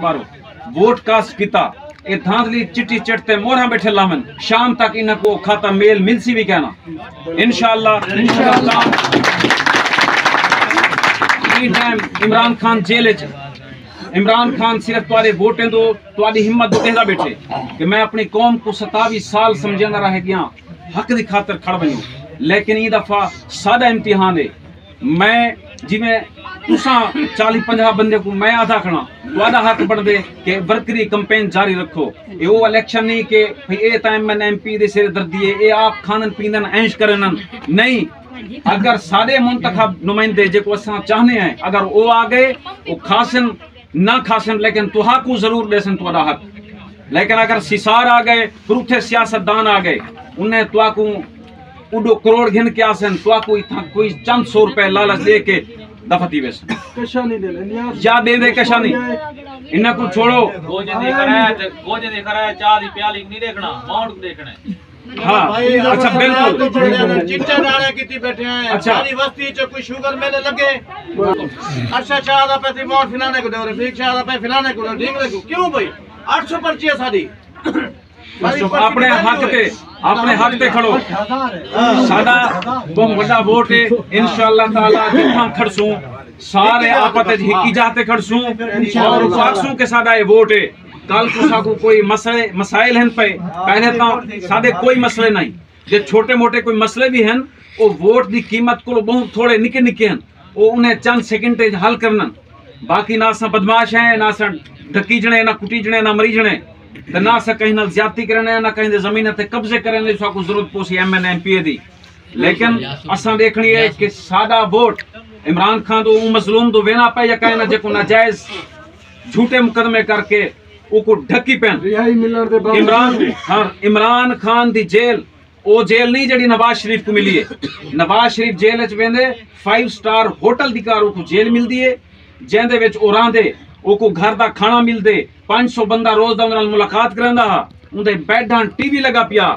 मारो vote cast किता ए धांधली चिट्ठी चटते मोरा बैठे लावन शाम तक इनको खाता मेल मिलसी भी कहना इंशाअल्लाह टाइम इमरान खान जेल च इमरान खान सिर्फ तुम्हारे वोटें दो तुम्हारी हिम्मत दो कहना बैठे कि मैं अपनी कौम को 27 साल समझना रह गया हक की खातर खड़ बनो लेकिन ये दफा सादा इम्तिहान है मैं जिमें तुसा 40-50 बंदे को मैं आधा खड़ा वादा हक बन दे कि वर्करी कैंपेन जारी रखो ये वो इलेक्शन नहीं कि भाई ए टाइम में एमपी दे सिर दर्दी है ये आप खानन पीनन ऐश करन नहीं अगर सारे मुंतखब नुमाइंदे जो असा चाहने हैं अगर वो आ गए वो खासन ना खासन लेकिन तुहा को जरूर देसन तुहारा हक लेकिन अगर सिसार आ गए प्रूठे सियासतदान आ गए उन्हें तुआ को उडो करोड़ घिन के आसन तुआ को कोई चंद 100 रुपए लालच दे के दफती वेस या दे कशा नहीं इन्हें को छोड़ो गोजे देख रहा है चाह दी प्याली नहीं देखना माउंट देखना है हाँ अच्छा बिल्कुल चिट्टे नारे कितनी बैठे हैं अच्छा सारी बस्ती च कोई शुगर मेले लगे अच्छा शाह दा पे वोट फिलाने को दे रफीक शाह दा पे फिलाने को ठीक रखो क्यों भाई 800 पर्ची है सारी अपने हक पे खड़ो सादा बहुत बड़ा वोट है इंशाअल्लाह ताला जितना खड़सू सारे आपत हिकी जाते खड़सू और फाक्सू के सादा ये वोट है कल को कोई मसाइल हैं पे पहले तो सादे कोई मसले नहीं जो छोटे मोटे कोई मसले भी हैं वो वोट की कीमत को बहुत थोड़े निके निके हैं वो उन्हें चंद सेकंड हल करना बाकी ना सा बदमाश है ना सा ढकीजने ना कुटीजने ना मरीजने तो ना सा कहीं ना ज्यादती करने ना कहीं जमीन ते कब्जे करने को जरूरत पोसी एमएन एमपी दी लेकिन असा देखनी है कि सादा वोट इमरान खान तो मजलूम तो वेना पे या कहीं ना जो नाजायज झूठे मुकदमे करके उको ढकी पैन इमरान खान दी जेल ओ जेल नहीं जड़ी नवाज शरीफ को मिली है नवाज शरीफ जेल च वेंदे 5 स्टार होटल दी कार को जेल मिलदी है जेंदे विच ओ रांदे ओको घर दा खाना मिलदे 500 बंदा रोज दा उनके नाल मुलाकात करंदा उनदे बेडां टीवी लगा पिया